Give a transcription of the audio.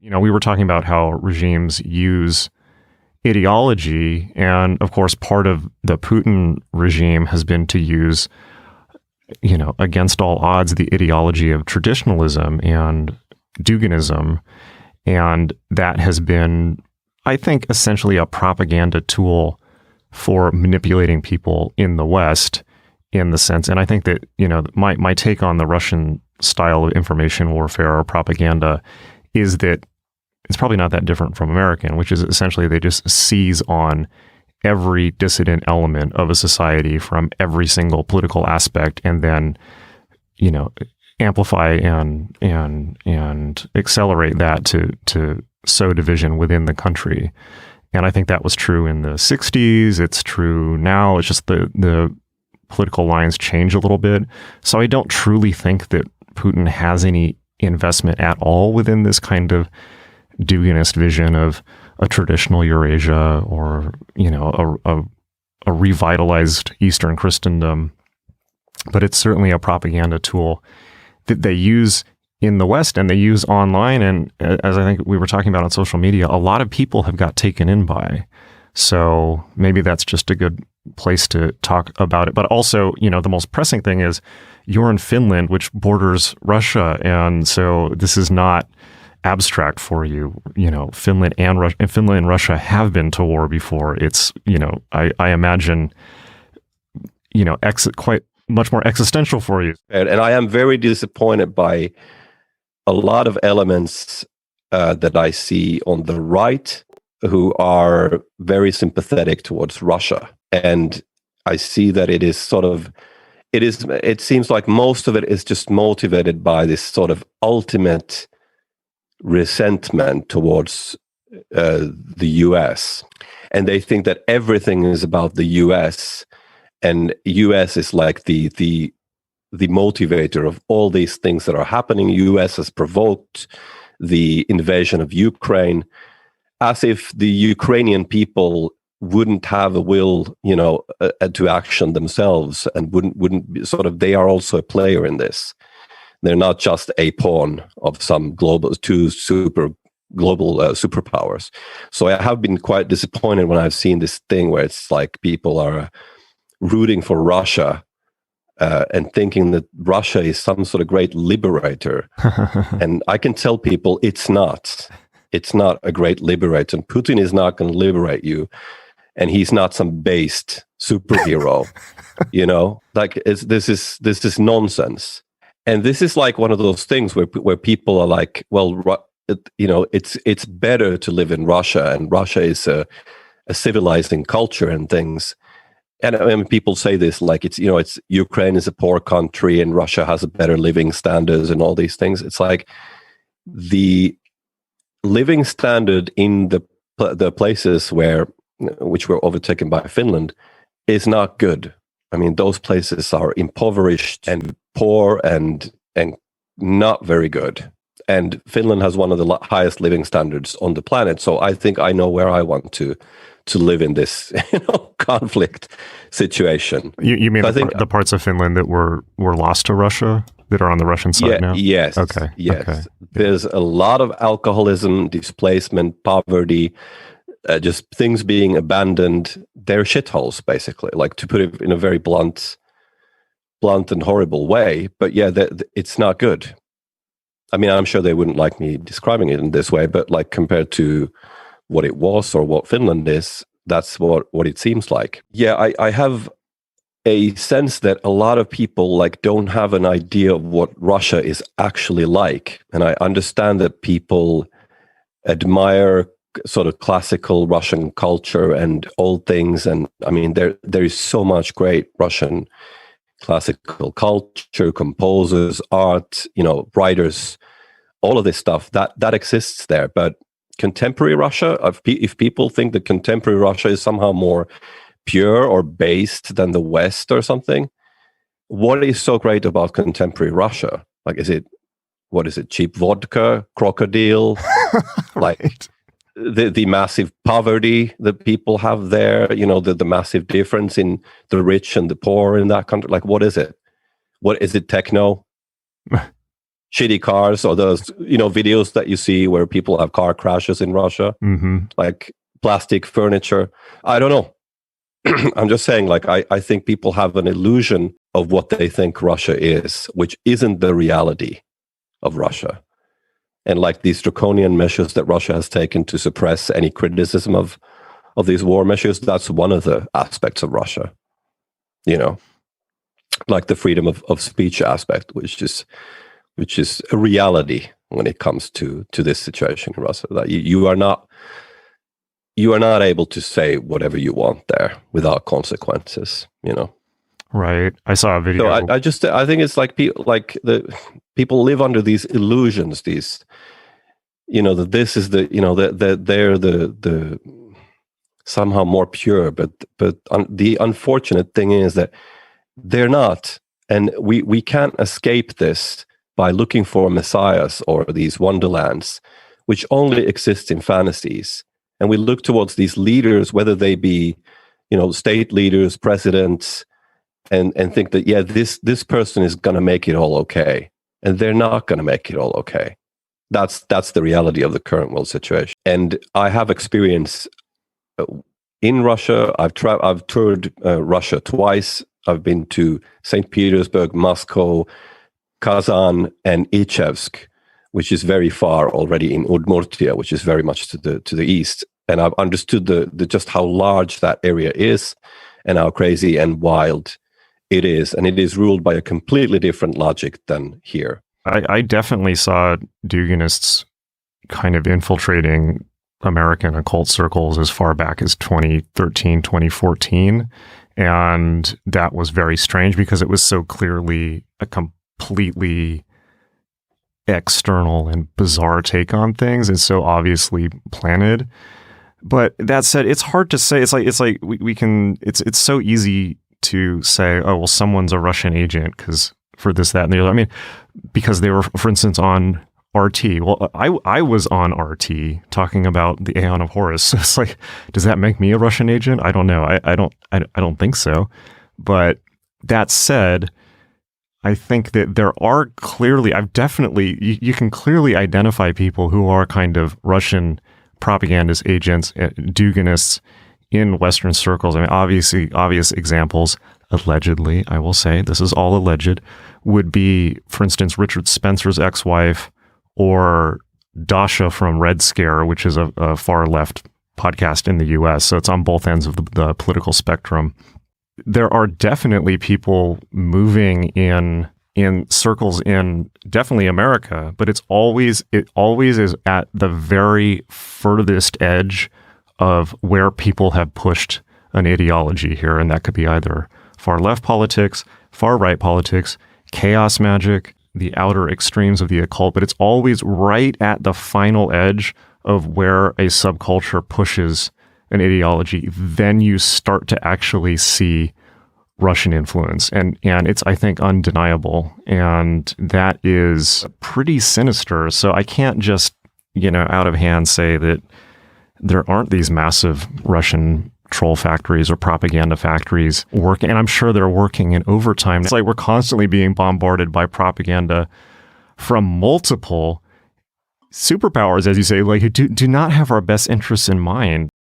We were talking about how regimes use ideology, and of course, part of the Putin regime has been to use, against all odds, the ideology of traditionalism and Duginism, and that has been, I think, essentially a propaganda tool for manipulating people in the West, in the sense, and I think that, my take on the Russian style of information warfare or propaganda is that it's probably not that different from American, which is essentially they just seize on every dissident element of a society from every single political aspect, and then, amplify and accelerate that to sow division within the country. And I think that was true in the 60s. It's true now. It's just the political lines change a little bit. So I don't truly think that Putin has any investment at all within this kind of Duginist vision of a traditional Eurasia or, a revitalized Eastern Christendom. But it's certainly a propaganda tool that they use in the West and they use online. And as I think we were talking about on social media, a lot of people have got taken in by. So maybe that's just a good place to talk about it. But also, the most pressing thing is you're in Finland, which borders Russia. And so this is not abstract for you. Finland and Russia have been to war before. It's, I imagine, quite much more existential for you. And I am very disappointed by a lot of elements that I see on the right who are very sympathetic towards Russia. And I see that it seems like most of it is just motivated by this sort of ultimate resentment towards the US. And they think that everything is about the US, and US is like the motivator of all these things that are happening. US has provoked the invasion of Ukraine, as if the Ukrainian people wouldn't have a will, to action themselves, and wouldn't be they are also a player in this. They're not just a pawn of some two global superpowers. So I have been quite disappointed when I've seen this thing where it's like people are rooting for Russia and thinking that Russia is some sort of great liberator. And I can tell people it's not. It's not a great liberator. And Putin is not going to liberate you. And he's not some based superhero. This is nonsense. And this is like one of those things where people are like, well, it's better to live in Russia, and Russia is a civilizing culture and things. And I mean, people say this like it's Ukraine is a poor country and Russia has a better living standards and all these things. It's like the living standard in the places which were overtaken by Finland is not good. I mean, those places are impoverished and poor and not very good. And Finland has one of the highest living standards on the planet. So I think I know where I want to live in this conflict situation. You mean the parts of Finland that were lost to Russia, that are on the Russian side now? Yes. Okay. Yes. Okay. There's a lot of alcoholism, displacement, poverty, just things being abandoned. They're shitholes, basically, like to put it in a very blunt and horrible way. But yeah, it's not good. I mean, I'm sure they wouldn't like me describing it in this way, but like compared to what it was or what Finland is, that's what it seems like. Yeah, I have a sense that a lot of people like don't have an idea of what Russia is actually like. And I understand that people admire sort of classical Russian culture and old things. And I mean, there is so much great Russian classical culture, composers, art, writers, all of this stuff that exists there. But contemporary Russia, if people think that contemporary Russia is somehow more pure or based than the West or something, what is so great about contemporary Russia? Like, what is it? Cheap vodka, crocodile, like the massive poverty that people have there, the massive difference in the rich and the poor in that country. Like, what is it? What is it? Techno? shitty cars, or those videos that you see where people have car crashes in Russia, like plastic furniture. I don't know. I'm just saying, like, I think people have an illusion of what they think Russia is, which isn't the reality of Russia. And like these draconian measures that Russia has taken to suppress any criticism of these war measures, that's one of the aspects of Russia, like the freedom of speech aspect, which is a reality when it comes to this situation in Russia, that you are not able to say whatever you want there without consequences, Right. I saw a video. So I think it's like people live under these illusions, these, that this is that they're the somehow more pure, but the unfortunate thing is that they're not, and we can't escape this by looking for messiahs or these wonderlands, which only exist in fantasies. And we look towards these leaders, whether they be, state leaders, presidents, and think that, yeah, this person is going to make it all okay. And they're not going to make it all okay. That's the reality of the current world situation. And I have experience in Russia. I've toured Russia twice. I've been to St. Petersburg, Moscow, Kazan, and Ichevsk, which is very far already in Udmurtia, which is very much to the east. And I've understood the just how large that area is and how crazy and wild it is. And it is ruled by a completely different logic than here. I definitely saw Duginists kind of infiltrating American occult circles as far back as 2013, 2014. And that was very strange because it was so clearly a completely external and bizarre take on things. It's so obviously planted. But that said, it's hard to say. It's like we can. It's so easy to say, oh well, someone's a Russian agent because for this, that, and the other. I mean, because they were, for instance, on RT. Well, I was on RT talking about the Aeon of Horus. So it's like, does that make me a Russian agent? I don't know. I don't think so. But that said, I think that there are clearly, you can clearly identify people who are kind of Russian propagandist agents, Duginists in Western circles. I mean, obvious examples, allegedly, I will say, this is all alleged, would be, for instance, Richard Spencer's ex-wife or Dasha from Red Scare, which is a far left podcast in the US. So it's on both ends of the political spectrum. There are definitely people moving in circles in definitely America, but it always is at the very furthest edge of where people have pushed an ideology here. And that could be either far left politics, far right politics, chaos magic, the outer extremes of the occult, but it's always right at the final edge of where a subculture pushes an ideology. Then you start to actually see Russian influence. And it's, I think, undeniable. And that is pretty sinister. So I can't just, out of hand say that there aren't these massive Russian troll factories or propaganda factories working. And I'm sure they're working in overtime. It's like we're constantly being bombarded by propaganda from multiple superpowers, as you say, like who do not have our best interests in mind.